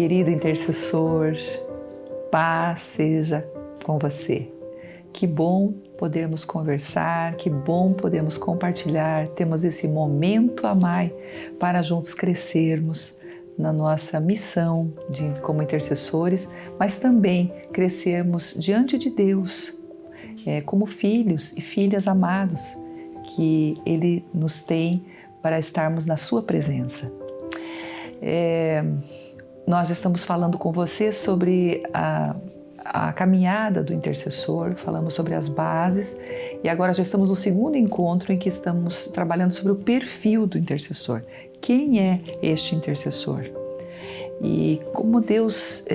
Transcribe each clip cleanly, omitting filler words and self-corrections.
Querido intercessor, paz seja com você. Que bom podermos conversar, que bom podermos compartilhar, temos esse momento a mais para juntos crescermos na nossa missão como intercessores, mas também crescermos diante de Deus, como filhos e filhas amados que Ele nos tem para estarmos na sua presença. Nós estamos falando com você sobre a caminhada do intercessor, falamos sobre as bases e agora já estamos no segundo encontro em que estamos trabalhando sobre o perfil do intercessor. Quem é este intercessor? E como Deus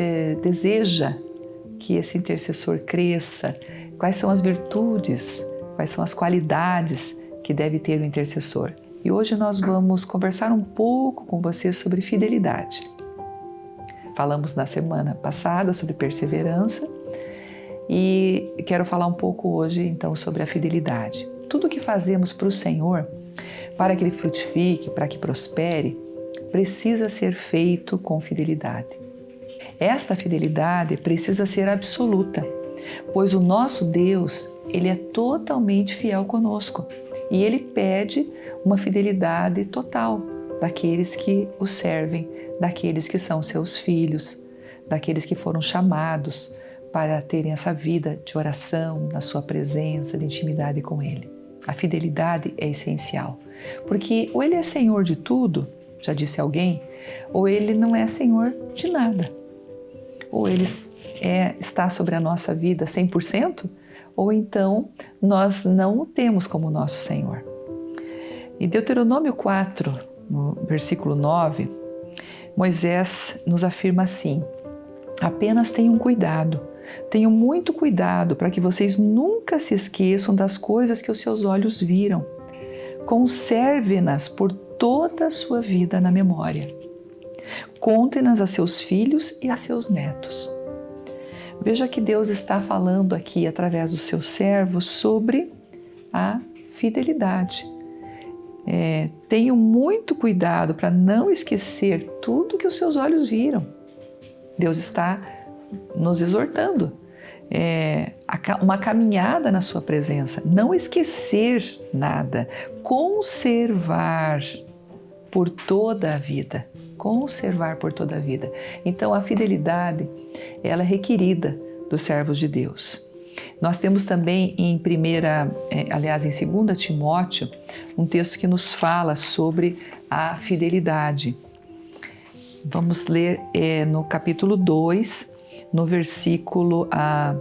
deseja que esse intercessor cresça, quais são as virtudes, quais são as qualidades que deve ter o intercessor. E hoje nós vamos conversar um pouco com você sobre fidelidade. Falamos na semana passada sobre perseverança e quero falar um pouco hoje então sobre a fidelidade. Tudo que fazemos para o Senhor, para que Ele frutifique, para que prospere, precisa ser feito com fidelidade. Esta fidelidade precisa ser absoluta, pois o nosso Deus, Ele é totalmente fiel conosco e Ele pede uma fidelidade total daqueles que o servem, daqueles que são seus filhos, daqueles que foram chamados para terem essa vida de oração, na sua presença, de intimidade com Ele. A fidelidade é essencial, porque ou Ele é Senhor de tudo, já disse alguém, ou Ele não é Senhor de nada. Ou Ele está sobre a nossa vida 100%, ou então nós não o temos como nosso Senhor. Em Deuteronômio 4, no versículo 9, Moisés nos afirma assim: apenas tenham cuidado, tenham muito cuidado para que vocês nunca se esqueçam das coisas que os seus olhos viram. Conserve-nas por toda a sua vida na memória. Contem-nas a seus filhos e a seus netos. Veja que Deus está falando aqui através dos seus servos sobre a fidelidade. Tenham muito cuidado para não esquecer tudo que os seus olhos viram. Deus está nos exortando. Uma caminhada na sua presença, não esquecer nada, conservar por toda a vida. Conservar por toda a vida. Então a fidelidade, ela é requerida dos servos de Deus. Nós temos também em 2 Timóteo, um texto que nos fala sobre a fidelidade. Vamos ler no capítulo 2, no versículo, a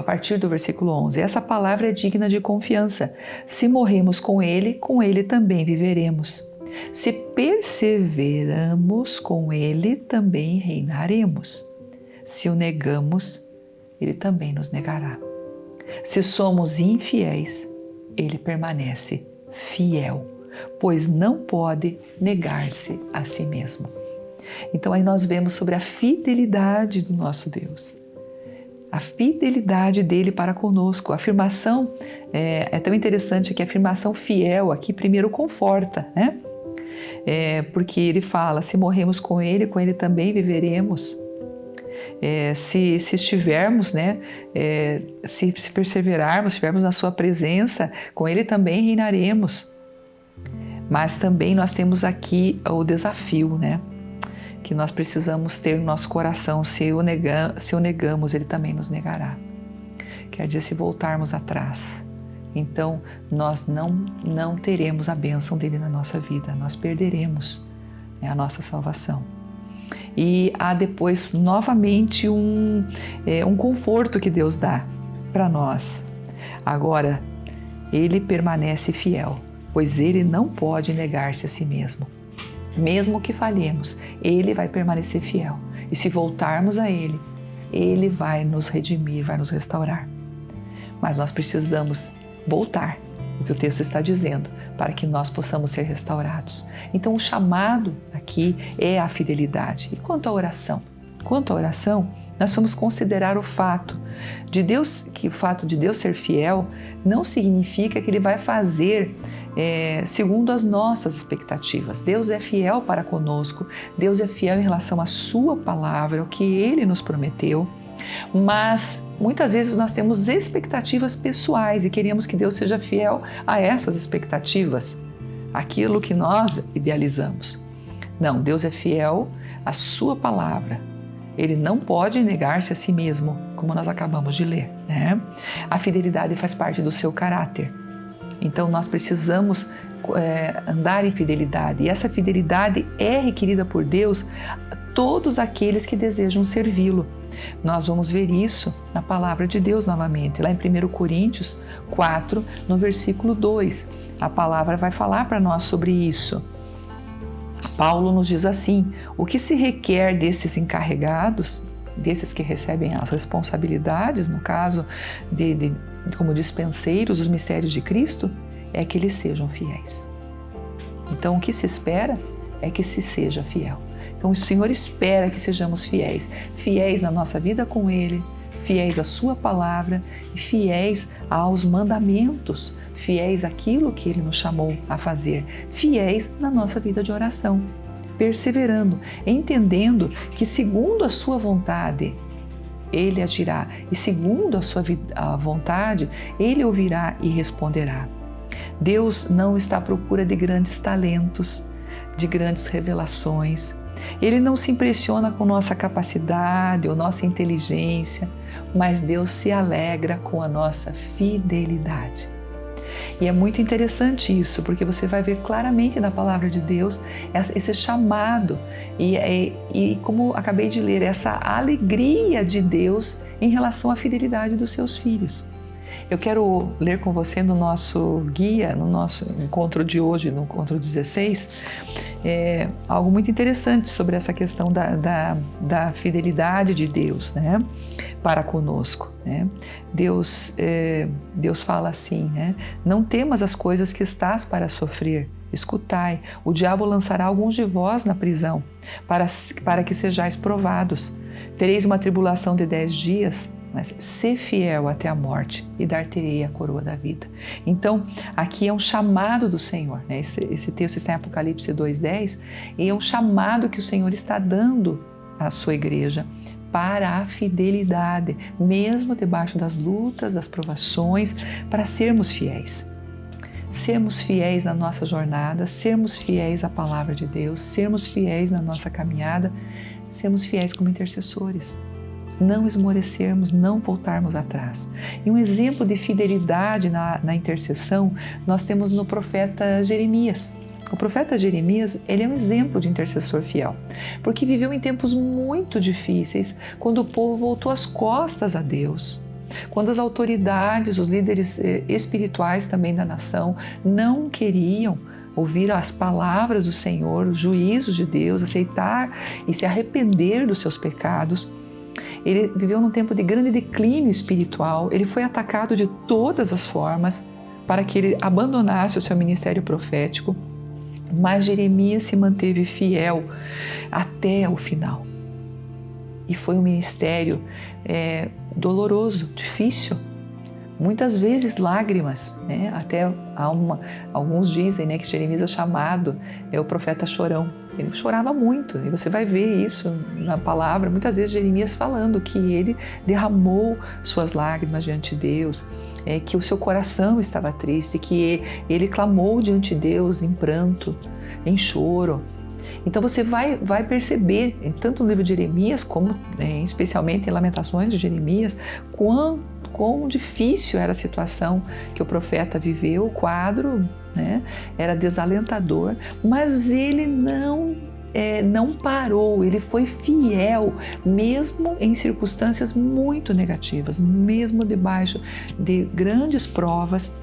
partir do versículo 11. Essa palavra é digna de confiança. Se morremos com Ele também viveremos. Se perseveramos com Ele, também reinaremos. Se o negamos, Ele também nos negará. Se somos infiéis, Ele permanece fiel, pois não pode negar-se a si mesmo. Então aí nós vemos sobre a fidelidade do nosso Deus. A fidelidade dele para conosco. A afirmação é tão interessante que a afirmação fiel aqui primeiro conforta, né? Porque ele fala, se morremos com ele também viveremos. Se estivermos, né, se perseverarmos, estivermos na sua presença, com Ele também reinaremos. Mas também nós temos aqui o desafio, né, que nós precisamos ter no nosso coração. Se o negamos, Ele também nos negará. Quer dizer, se voltarmos atrás, então nós não teremos a bênção dele na nossa vida, nós perderemos, né, a nossa salvação. E há depois novamente um conforto que Deus dá para nós. Agora, Ele permanece fiel, pois Ele não pode negar-se a si mesmo. Mesmo que falhemos, Ele vai permanecer fiel. E se voltarmos a Ele, Ele vai nos redimir, vai nos restaurar. Mas nós precisamos voltar, o que o texto está dizendo, para que nós possamos ser restaurados. Então o chamado aqui é a fidelidade. E quanto à oração? Nós vamos considerar o fato de Deus ser fiel não significa que Ele vai fazer segundo as nossas expectativas. Deus é fiel para conosco, Deus é fiel em relação à sua palavra, o que Ele nos prometeu, mas muitas vezes nós temos expectativas pessoais e queremos que Deus seja fiel a essas expectativas, aquilo que nós idealizamos. Não, Deus é fiel à sua palavra. Ele não pode negar-se a si mesmo, como nós acabamos de ler, né? A fidelidade faz parte do seu caráter. Então nós precisamos andar em fidelidade. E essa fidelidade é requerida por Deus a todos aqueles que desejam servi-lo. Nós vamos ver isso na palavra de Deus novamente, lá em 1 Coríntios 4, no versículo 2. A palavra vai falar para nós sobre isso. Paulo nos diz assim: o que se requer desses encarregados, desses que recebem as responsabilidades, no caso como dispenseiros dos mistérios de Cristo, é que eles sejam fiéis. Então o que se espera é que se seja fiel. Então o Senhor espera que sejamos fiéis, fiéis na nossa vida com Ele, fiéis à sua palavra e fiéis aos mandamentos, fiéis àquilo que Ele nos chamou a fazer, fiéis na nossa vida de oração, perseverando, entendendo que segundo a sua vontade Ele agirá e segundo a sua vontade Ele ouvirá e responderá. Deus não está à procura de grandes talentos, de grandes revelações. Ele não se impressiona com nossa capacidade ou nossa inteligência, mas Deus se alegra com a nossa fidelidade. E é muito interessante isso, porque você vai ver claramente na palavra de Deus esse chamado e como acabei de ler, essa alegria de Deus em relação à fidelidade dos seus filhos. Eu quero ler com você no nosso guia, no nosso encontro de hoje, no encontro 16, algo muito interessante sobre essa questão da fidelidade de Deus, né, para conosco, né? Deus fala assim, né? Não temas as coisas que estás para sofrer. Escutai, o diabo lançará alguns de vós na prisão, para que sejais provados. Tereis uma tribulação de 10 dias, mas ser fiel até a morte e dar-te-ei a coroa da vida. Então, aqui é um chamado do Senhor, né? Esse texto está em Apocalipse 2:10 e é um chamado que o Senhor está dando à sua igreja para a fidelidade, mesmo debaixo das lutas, das provações, para sermos fiéis. Sermos fiéis na nossa jornada, sermos fiéis à palavra de Deus, sermos fiéis na nossa caminhada, sermos fiéis como intercessores. Não esmorecermos, não voltarmos atrás. E um exemplo de fidelidade na intercessão nós temos no profeta Jeremias. O profeta Jeremias, ele é um exemplo de intercessor fiel, porque viveu em tempos muito difíceis, quando o povo voltou as costas a Deus, quando as autoridades, os líderes espirituais também da nação não queriam ouvir as palavras do Senhor, os juízos de Deus, aceitar e se arrepender dos seus pecados. Ele viveu num tempo de grande declínio espiritual, ele foi atacado de todas as formas para que ele abandonasse o seu ministério profético, mas Jeremias se manteve fiel até o final. E foi um ministério doloroso, difícil, muitas vezes lágrimas, né? Até alguns dizem, né, que Jeremias é chamado o profeta chorão. Ele chorava muito, e você vai ver isso na palavra, muitas vezes Jeremias falando que ele derramou suas lágrimas diante de Deus, que o seu coração estava triste, que ele clamou diante de Deus em pranto, em choro. Então você vai perceber, tanto no livro de Jeremias, como especialmente em Lamentações de Jeremias, quão difícil era a situação que o profeta viveu, o quadro, né, era desalentador, mas ele não parou, ele foi fiel, mesmo em circunstâncias muito negativas, mesmo debaixo de grandes provas,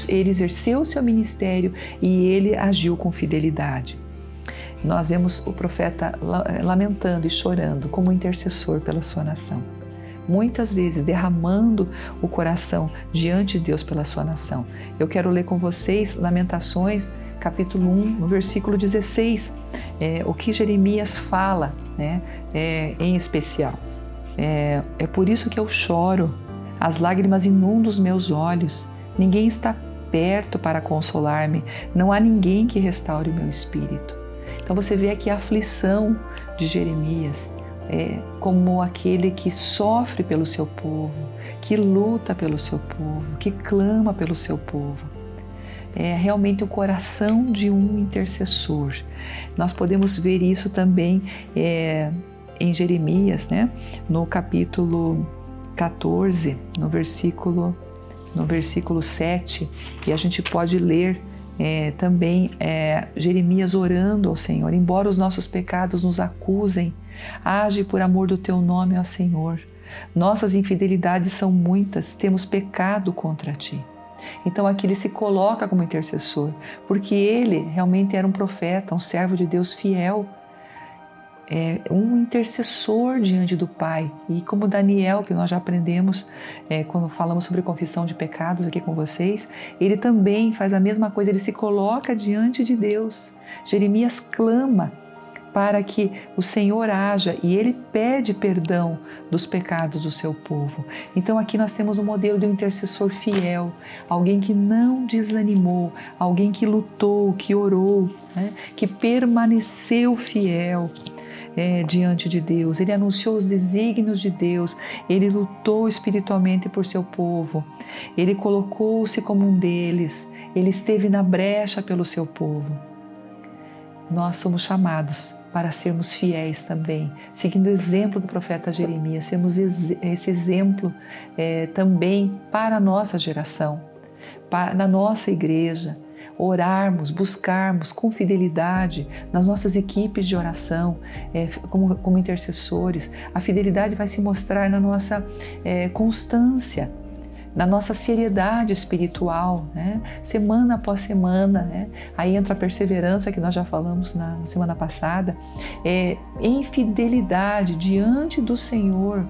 ele exerceu o seu ministério e ele agiu com fidelidade. Nós vemos o profeta lamentando e chorando como intercessor pela sua nação, muitas vezes derramando o coração diante de Deus pela sua nação. Eu quero ler com vocês Lamentações, capítulo 1, no versículo 16, o que Jeremias fala, né, em especial. É por isso que eu choro, as lágrimas inundam os meus olhos, ninguém está perto para consolar-me, não há ninguém que restaure o meu espírito. Então você vê aqui a aflição de Jeremias, como aquele que sofre pelo seu povo, que luta pelo seu povo, que clama pelo seu povo. É realmente o coração de um intercessor. Nós podemos ver isso também em Jeremias, né? No capítulo 14, no versículo 7, e a gente pode ler também Jeremias orando ao Senhor: embora os nossos pecados nos acusem, age por amor do teu nome, ó Senhor. Nossas infidelidades são muitas, temos pecado contra ti. Então aqui ele se coloca como intercessor, porque ele realmente era um profeta, um servo de Deus fiel, um intercessor diante do Pai. E como Daniel, que nós já aprendemos quando falamos sobre confissão de pecados aqui com vocês, ele também faz a mesma coisa, ele se coloca diante de Deus. Jeremias clama para que o Senhor haja e ele pede perdão dos pecados do seu povo. Então aqui nós temos um modelo de um intercessor fiel, alguém que não desanimou, alguém que lutou, que orou, né? Que permaneceu fiel diante de Deus. Ele anunciou os desígnios de Deus, ele lutou espiritualmente por seu povo, ele colocou-se como um deles, ele esteve na brecha pelo seu povo. Nós somos chamados para sermos fiéis também, seguindo o exemplo do profeta Jeremias, sermos esse exemplo também para a nossa geração, na nossa igreja, orarmos, buscarmos com fidelidade nas nossas equipes de oração, como intercessores. A fidelidade vai se mostrar na nossa constância, na nossa seriedade espiritual, né? Semana após semana, né? Aí entra a perseverança, que nós já falamos na semana passada, em fidelidade diante do Senhor,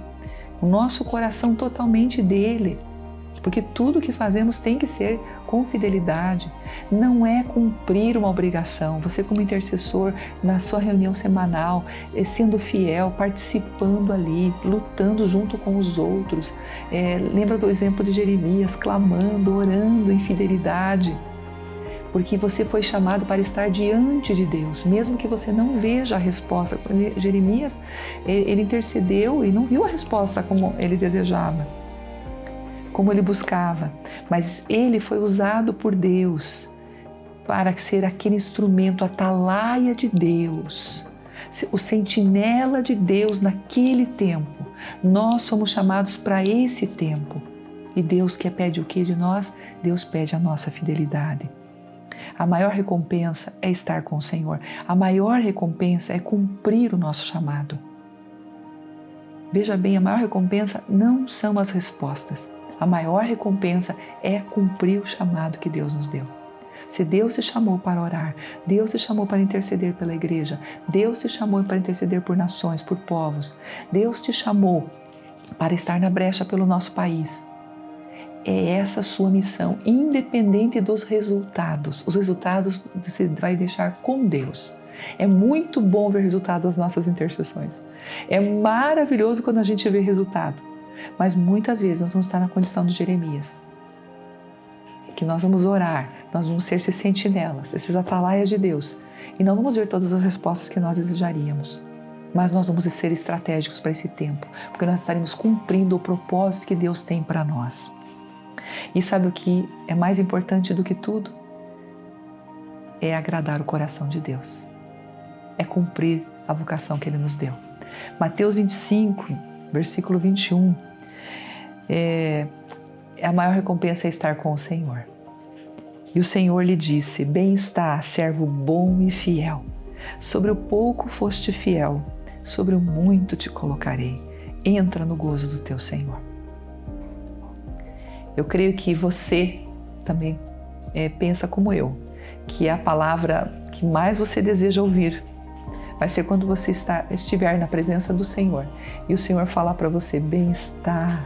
o nosso coração totalmente dele, porque tudo que fazemos tem que ser com fidelidade, não é cumprir uma obrigação. Você, como intercessor, na sua reunião semanal, sendo fiel, participando ali, lutando junto com os outros. Lembra do exemplo de Jeremias, clamando, orando em fidelidade, porque você foi chamado para estar diante de Deus, mesmo que você não veja a resposta. Jeremias, ele intercedeu e não viu a resposta como ele desejava, como ele buscava, mas ele foi usado por Deus para ser aquele instrumento, a atalaia de Deus, o sentinela de Deus naquele tempo. Nós somos chamados para esse tempo. E Deus pede o que de nós? Deus pede a nossa fidelidade. A maior recompensa é estar com o Senhor. A maior recompensa é cumprir o nosso chamado. Veja bem, a maior recompensa não são as respostas. A maior recompensa é cumprir o chamado que Deus nos deu. Se Deus te chamou para orar, Deus te chamou para interceder pela igreja, Deus te chamou para interceder por nações, por povos, Deus te chamou para estar na brecha pelo nosso país. É essa a sua missão, independente dos resultados. Os resultados você vai deixar com Deus. É muito bom ver resultado das nossas intercessões. É maravilhoso quando a gente vê resultado. Mas muitas vezes nós vamos estar na condição de Jeremias, que nós vamos orar, nós vamos ser esses sentinelas, esses atalaias de Deus, e não vamos ver todas as respostas que nós desejaríamos, mas nós vamos ser estratégicos para esse tempo, porque nós estaremos cumprindo o propósito que Deus tem para nós. E sabe o que é mais importante do que tudo? É agradar o coração de Deus, é cumprir a vocação que Ele nos deu. Mateus 25, versículo 21, a maior recompensa é estar com o Senhor. E o Senhor lhe disse: bem está, servo bom e fiel. Sobre o pouco foste fiel, sobre o muito te colocarei. Entra no gozo do teu Senhor. Eu creio que você também pensa como eu, que a palavra que mais você deseja ouvir vai ser quando você estiver na presença do Senhor e o Senhor falar para você: bem está,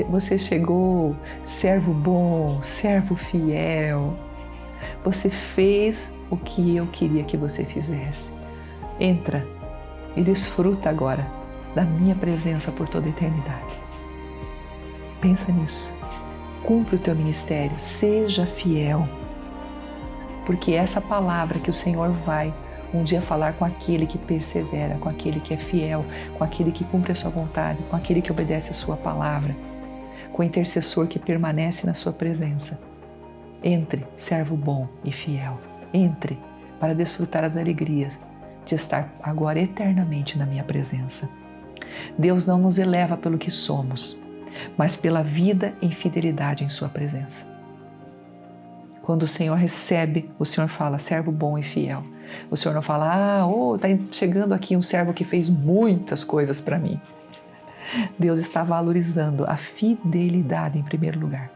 você chegou, servo bom, servo fiel, você fez o que eu queria que você fizesse. Entra e desfruta agora da minha presença por toda a eternidade. Pensa nisso. Cumpre o teu ministério, seja fiel. Porque essa palavra que o Senhor vai um dia falar com aquele que persevera, com aquele que é fiel, com aquele que cumpre a sua vontade, com aquele que obedece a sua palavra, com o intercessor que permanece na sua presença. Entre, servo bom e fiel. Entre para desfrutar as alegrias de estar agora eternamente na minha presença. Deus não nos eleva pelo que somos, mas pela vida em fidelidade em sua presença. Quando o Senhor recebe, o Senhor fala, servo bom e fiel. O Senhor não fala, está chegando aqui um servo que fez muitas coisas para mim. Deus está valorizando a fidelidade em primeiro lugar.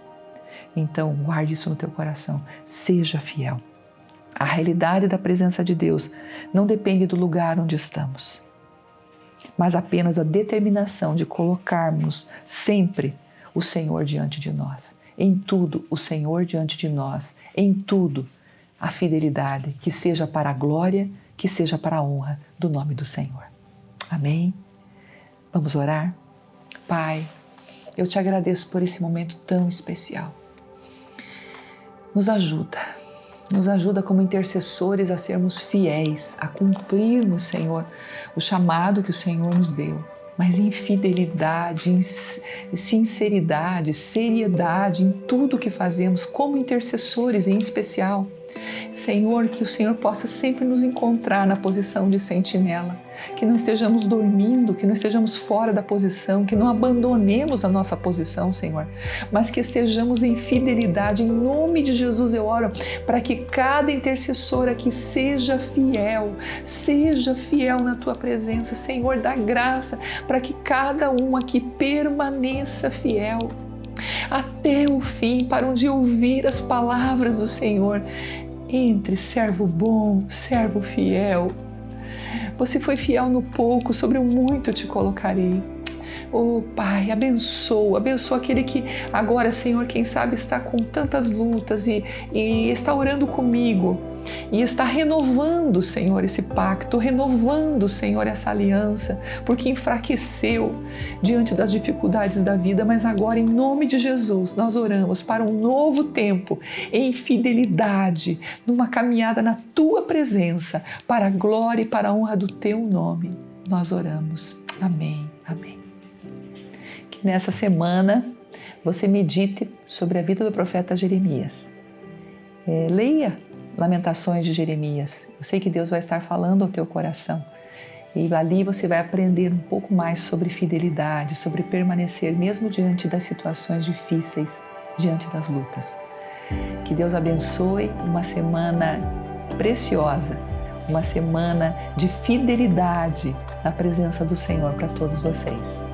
Então, guarde isso no teu coração. Seja fiel. A realidade da presença de Deus não depende do lugar onde estamos, mas apenas da determinação de colocarmos sempre o Senhor diante de nós. Em tudo, o Senhor diante de nós. Em tudo, a fidelidade, que seja para a glória, que seja para a honra do nome do Senhor. Amém? Vamos orar? Pai, eu te agradeço por esse momento tão especial. Nos ajuda como intercessores a sermos fiéis, a cumprirmos, Senhor, o chamado que o Senhor nos deu, mas em fidelidade, em sinceridade, seriedade em tudo que fazemos, como intercessores em especial. Senhor, que o Senhor possa sempre nos encontrar na posição de sentinela, que não estejamos dormindo, que não estejamos fora da posição, que não abandonemos a nossa posição, Senhor, mas que estejamos em fidelidade. Em nome de Jesus eu oro para que cada intercessor aqui seja fiel na Tua presença. Senhor, dá graça para que cada um aqui permaneça fiel até o fim, para um dia ouvir as palavras do Senhor. Entre, servo bom, servo fiel. Você foi fiel no pouco, sobre o muito te colocarei. Oh Pai, abençoa aquele que agora, Senhor, quem sabe está com tantas lutas e está orando comigo e está renovando, Senhor, esse pacto, renovando, Senhor, essa aliança, porque enfraqueceu diante das dificuldades da vida, mas agora, em nome de Jesus, nós oramos para um novo tempo em fidelidade, numa caminhada na Tua presença, para a glória e para a honra do Teu nome. Nós oramos. Amém. Amém. Que nessa semana você medite sobre a vida do profeta Jeremias. Leia Lamentações de Jeremias. Eu sei que Deus vai estar falando ao teu coração. E ali você vai aprender um pouco mais sobre fidelidade, sobre permanecer mesmo diante das situações difíceis, diante das lutas. Que Deus abençoe uma semana preciosa, uma semana de fidelidade na presença do Senhor para todos vocês.